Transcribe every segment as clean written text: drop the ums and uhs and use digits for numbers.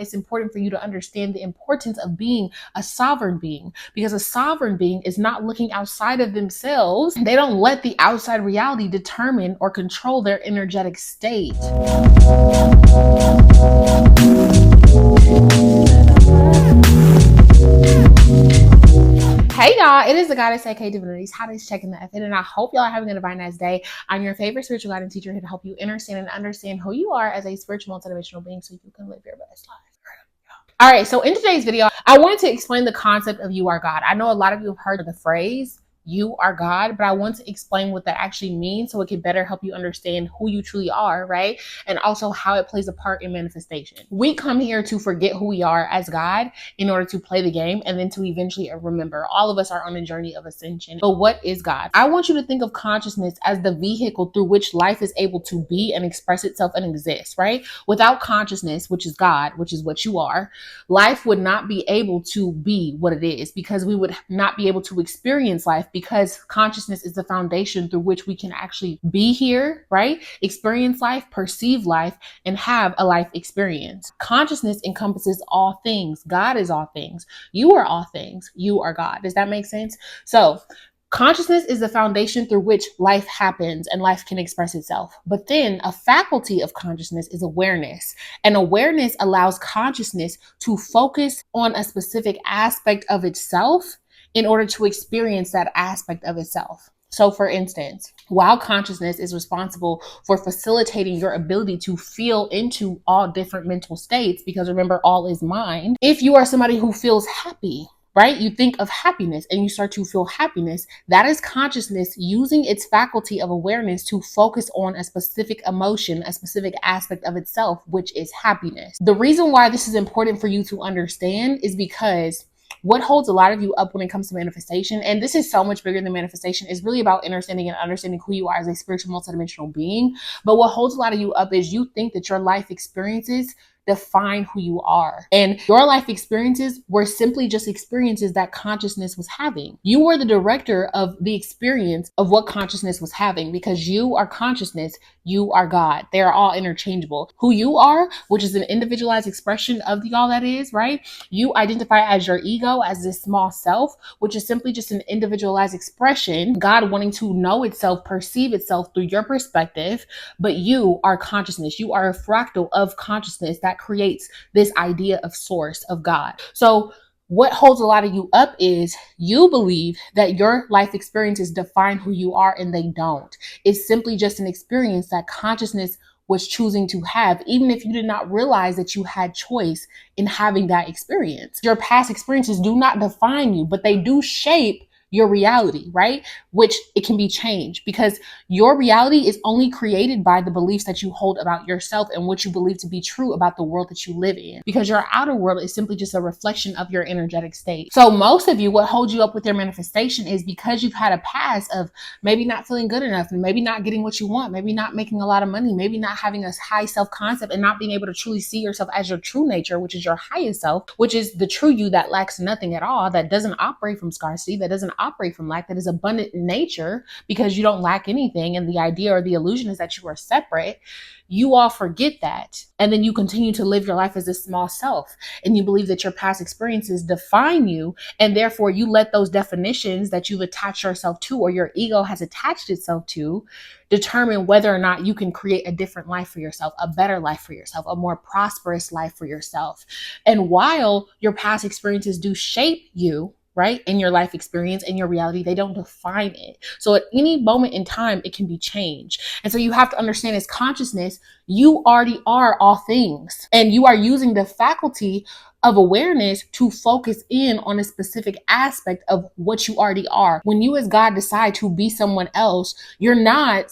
It's important for you to understand the importance of being a sovereign being, because a sovereign being is not looking outside of themselves. They don't let the outside reality determine or control their energetic state. Hey y'all, it is the goddess aka Divinity's hottest checking the FN, and I hope y'all are having a divine nice day. I'm your favorite spiritual guide and teacher here to help you understand who you are as a spiritual multidimensional being so you can live your best life. All right, so in today's video, I wanted to explain the concept of you are God. I know a lot of you have heard of the phrase you are God, but I want to explain what that actually means so it can better help you understand who you truly are, right? And also how it plays a part in manifestation. We come here to forget who we are as God in order to play the game and then to eventually remember. All of us are on a journey of ascension. But what is God? I want you to think of consciousness as the vehicle through which life is able to be and express itself and exist, right? Without consciousness, which is God, which is what you are, life would not be able to be what it is, because we would not be able to experience life, because consciousness is the foundation through which we can actually be here, right? Experience life, perceive life, and have a life experience. Consciousness encompasses all things. God is all things. You are all things. You are God. Does that make sense? So consciousness is the foundation through which life happens and life can express itself. But then a faculty of consciousness is awareness. And awareness allows consciousness to focus on a specific aspect of itself in order to experience that aspect of itself. So for instance, while consciousness is responsible for facilitating your ability to feel into all different mental states, because remember, all is mind. If you are somebody who feels happy, right? You think of happiness and you start to feel happiness. That is consciousness using its faculty of awareness to focus on a specific emotion, a specific aspect of itself, which is happiness. The reason why this is important for you to understand is because what holds a lot of you up when it comes to manifestation, and this is so much bigger than manifestation, is really about understanding who you are as a spiritual multidimensional being. But what holds a lot of you up is you think that your life experiences define who you are. And your life experiences were simply just experiences that consciousness was having. You were the director of the experience of what consciousness was having, because you are consciousness, you are God. They are all interchangeable. Who you are, which is an individualized expression of the all that is, right? You identify as your ego, as this small self, which is simply just an individualized expression, God wanting to know itself, perceive itself through your perspective. But you are consciousness. You are a fractal of consciousness that creates this idea of source, of God. So what holds a lot of you up is you believe that your life experiences define who you are, and they don't. It's simply just an experience that consciousness was choosing to have, even if you did not realize that you had choice in having that experience. Your past experiences do not define you, but they do shape your reality, right? Which it can be changed, because your reality is only created by the beliefs that you hold about yourself and what you believe to be true about the world that you live in, because your outer world is simply just a reflection of your energetic state. So most of you, what holds you up with your manifestation is because you've had a past of maybe not feeling good enough, and maybe not getting what you want, maybe not making a lot of money, maybe not having a high self-concept, and not being able to truly see yourself as your true nature, which is your highest self, which is the true you that lacks nothing at all, that doesn't operate from scarcity, that doesn't operate from lack, that is abundant in nature because you don't lack anything. And the idea or the illusion is that you are separate. You all forget that. And then you continue to live your life as a small self. And you believe that your past experiences define you. And therefore you let those definitions that you've attached yourself to, or your ego has attached itself to, determine whether or not you can create a different life for yourself, a better life for yourself, a more prosperous life for yourself. And while your past experiences do shape you, right, in your life experience and your reality, they don't define it. So at any moment in time, it can be changed. And so you have to understand, as consciousness, you already are all things, and you are using the faculty of awareness to focus in on a specific aspect of what you already are. When you as God decide to be someone else, you're not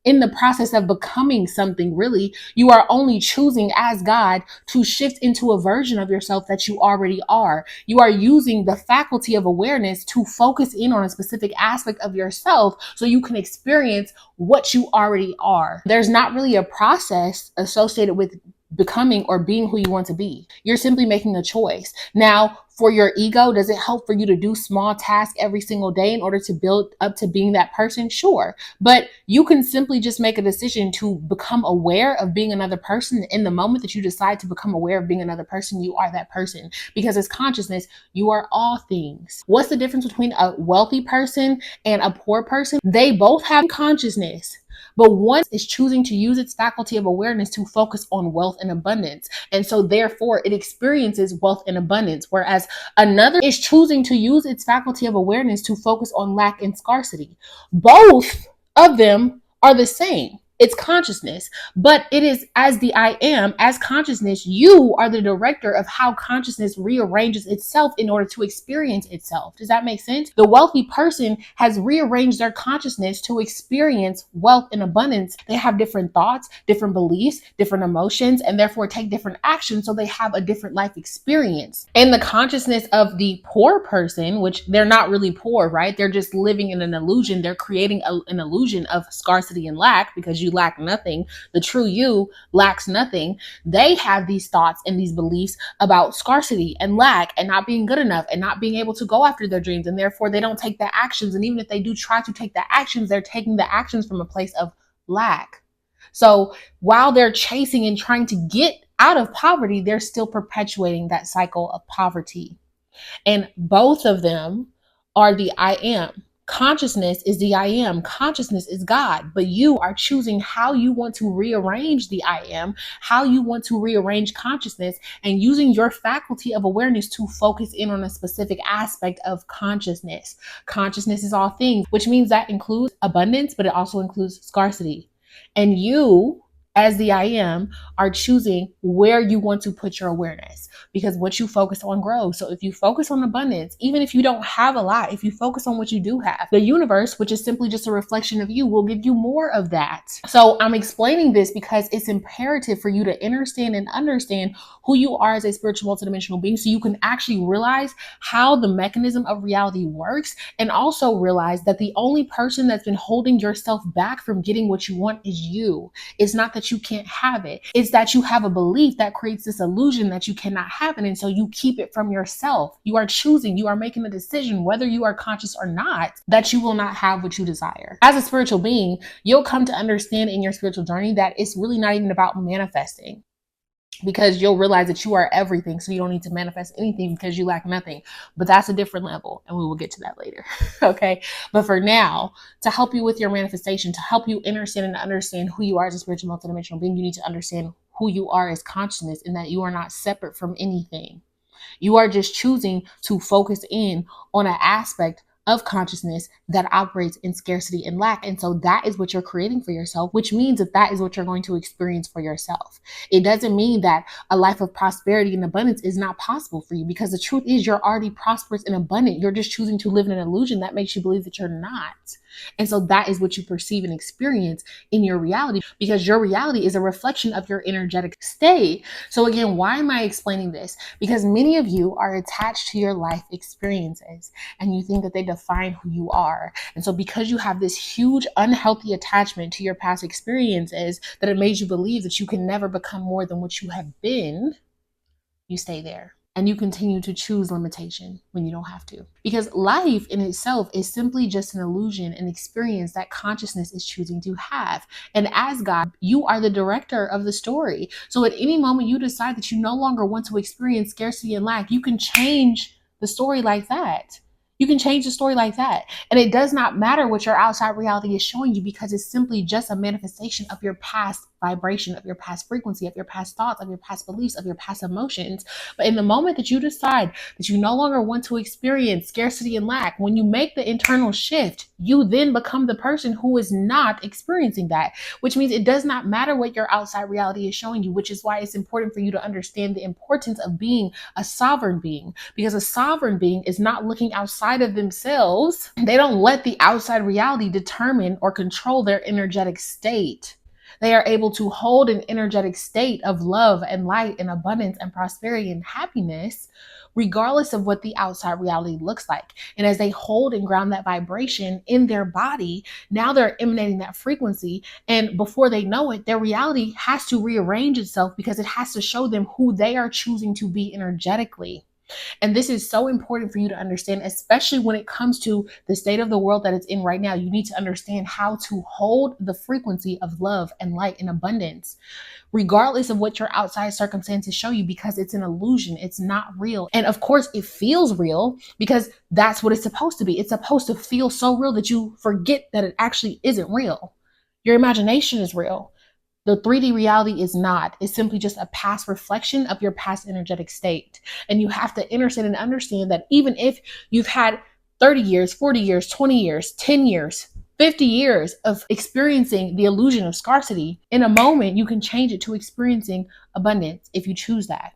in the process of becoming something, really. You are only choosing as God to shift into a version of yourself that you already are. You are using the faculty of awareness to focus in on a specific aspect of yourself so you can experience what you already are. There's not really a process associated with becoming or being who you want to be. You're simply making a choice. Now, for your ego? Does it help for you to do small tasks every single day in order to build up to being that person? Sure. But you can simply just make a decision to become aware of being another person. In the moment that you decide to become aware of being another person, you are that person. Because as consciousness, you are all things. What's the difference between a wealthy person and a poor person? They both have consciousness, but one is choosing to use its faculty of awareness to focus on wealth and abundance. And so therefore it experiences wealth and abundance, whereas another is choosing to use its faculty of awareness to focus on lack and scarcity. Both of them are the same. It's consciousness, but it is as the I am, as consciousness, you are the director of how consciousness rearranges itself in order to experience itself. Does that make sense? The wealthy person has rearranged their consciousness to experience wealth and abundance. They have different thoughts, different beliefs, different emotions, and therefore take different actions, so they have a different life experience. And the consciousness of the poor person, which they're not really poor, right? They're just living in an illusion. They're creating an illusion of scarcity and lack because you lack nothing. The true you lacks nothing. They have these thoughts and these beliefs about scarcity and lack and not being good enough and not being able to go after their dreams. And therefore they don't take the actions. And even if they do try to take the actions, they're taking the actions from a place of lack. So while they're chasing and trying to get out of poverty, they're still perpetuating that cycle of poverty. And both of them are the I am. Consciousness is the I am. Consciousness is God, but you are choosing how you want to rearrange the I am, how you want to rearrange consciousness, and using your faculty of awareness to focus in on a specific aspect of consciousness. Consciousness is all things, which means that includes abundance, but it also includes scarcity. And you, as the I am, are choosing where you want to put your awareness, because what you focus on grows. So if you focus on abundance, even if you don't have a lot, if you focus on what you do have, the universe, which is simply just a reflection of you, will give you more of that. So I'm explaining this because it's imperative for you to understand who you are as a spiritual multidimensional being, so you can actually realize how the mechanism of reality works, and also realize that the only person that's been holding yourself back from getting what you want is you. It's not that you can't have it. It's that you have a belief that creates this illusion that you cannot have it. And so you keep it from yourself. You are choosing, you are making a decision, whether you are conscious or not, that you will not have what you desire. As a spiritual being, you'll come to understand in your spiritual journey that it's really not even about manifesting, because you'll realize that you are everything. So you don't need to manifest anything because you lack nothing. But that's a different level, and we will get to that later. Okay. But for now, to help you with your manifestation, to help you understand who you are as a spiritual multidimensional being, you need to understand who you are as consciousness, and that you are not separate from anything. You are just choosing to focus in on an aspect of consciousness that operates in scarcity and lack. And so that is what you're creating for yourself, which means that that is what you're going to experience for yourself. It doesn't mean that a life of prosperity and abundance is not possible for you, because the truth is you're already prosperous and abundant. You're just choosing to live in an illusion that makes you believe that you're not. And so that is what you perceive and experience in your reality, because your reality is a reflection of your energetic state. So again, why am I explaining this? Because many of you are attached to your life experiences and you think that they define who you are. And so because you have this huge unhealthy attachment to your past experiences, that it made you believe that you can never become more than what you have been, you stay there. And you continue to choose limitation when you don't have to. Because life in itself is simply just an illusion, an experience that consciousness is choosing to have. And as God, you are the director of the story. So at any moment you decide that you no longer want to experience scarcity and lack, you can change the story like that. You can change the story like that. And it does not matter what your outside reality is showing you, because it's simply just a manifestation of your past vibration, of your past frequency, of your past thoughts, of your past beliefs, of your past emotions. But in the moment that you decide that you no longer want to experience scarcity and lack, when you make the internal shift, you then become the person who is not experiencing that, which means it does not matter what your outside reality is showing you, which is why it's important for you to understand the importance of being a sovereign being, because a sovereign being is not looking outside of themselves. They don't let the outside reality determine or control their energetic state. They are able to hold an energetic state of love and light and abundance and prosperity and happiness, regardless of what the outside reality looks like. And as they hold and ground that vibration in their body, now they're emanating that frequency. And before they know it, their reality has to rearrange itself, because it has to show them who they are choosing to be energetically. And this is so important for you to understand, especially when it comes to the state of the world that it's in right now. You need to understand how to hold the frequency of love and light and abundance, regardless of what your outside circumstances show you, because it's an illusion. It's not real. And of course, it feels real because that's what it's supposed to be. It's supposed to feel so real that you forget that it actually isn't real. Your imagination is real. The 3D reality is not. It's simply just a past reflection of your past energetic state. And you have to understand and understand that even if you've had 30 years, 40 years, 20 years, 10 years, 50 years of experiencing the illusion of scarcity, in a moment, you can change it to experiencing abundance if you choose that,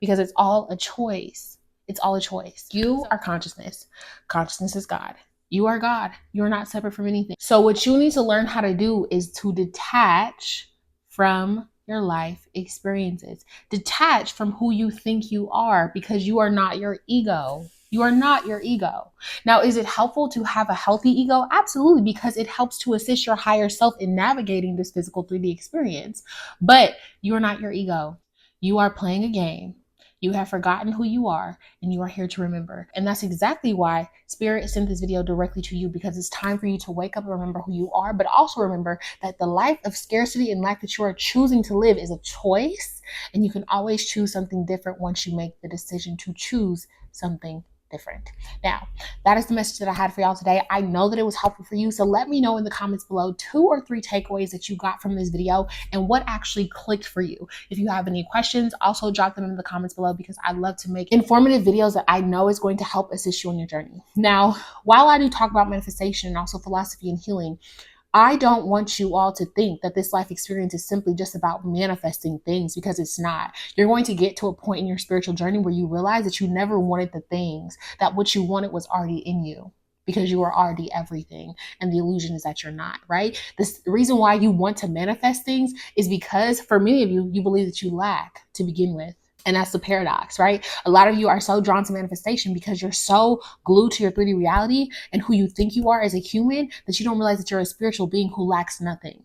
because it's all a choice. It's all a choice. You are consciousness. Consciousness is God. You are God. You're not separate from anything. So what you need to learn how to do is to detach from your life experiences. Detach from who you think you are, because you are not your ego. You are not your ego. Now, is it helpful to have a healthy ego? Absolutely, because it helps to assist your higher self in navigating this physical 3D experience. But you are not your ego. You are playing a game. You have forgotten who you are, and you are here to remember. And that's exactly why Spirit sent this video directly to you, because it's time for you to wake up and remember who you are, but also remember that the life of scarcity and lack that you are choosing to live is a choice, and you can always choose something different once you make the decision to choose something different. Now, that is the message that I had for y'all today. I know that it was helpful for you. So let me know in the comments below 2 or 3 takeaways that you got from this video and what actually clicked for you. If you have any questions, also drop them in the comments below, because I love to make informative videos that I know is going to help assist you on your journey. Now, while I do talk about manifestation and also philosophy and healing, I don't want you all to think that this life experience is simply just about manifesting things, because it's not. You're going to get to a point in your spiritual journey where you realize that you never wanted the things, that what you wanted was already in you, because you are already everything. And the illusion is that you're not, right? The reason why you want to manifest things is because for many of you, you believe that you lack to begin with. And that's the paradox, right? A lot of you are so drawn to manifestation because you're so glued to your 3D reality and who you think you are as a human that you don't realize that you're a spiritual being who lacks nothing.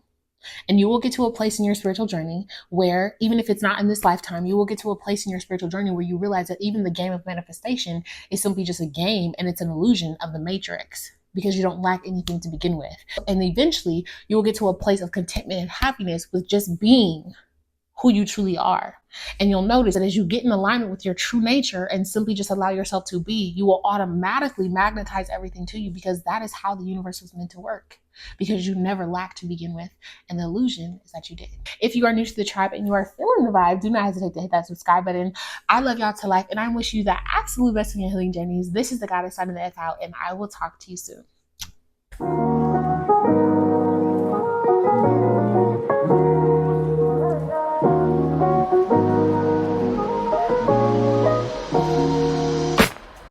And you will get to a place in your spiritual journey where, even if it's not in this lifetime, you will get to a place in your spiritual journey where you realize that even the game of manifestation is simply just a game, and it's an illusion of the matrix, because you don't lack anything to begin with. And eventually you will get to a place of contentment and happiness with just being who you truly are. And you'll notice that as you get in alignment with your true nature and simply just allow yourself to be, you will automatically magnetize everything to you, because that is how the universe was meant to work, because you never lacked to begin with. And the illusion is that you did. If you are new to the tribe and you are feeling the vibe, do not hesitate to hit that subscribe button. I love y'all to life, and I wish you the absolute best in your healing journeys. This is the goddess signing the F out, and I will talk to you soon.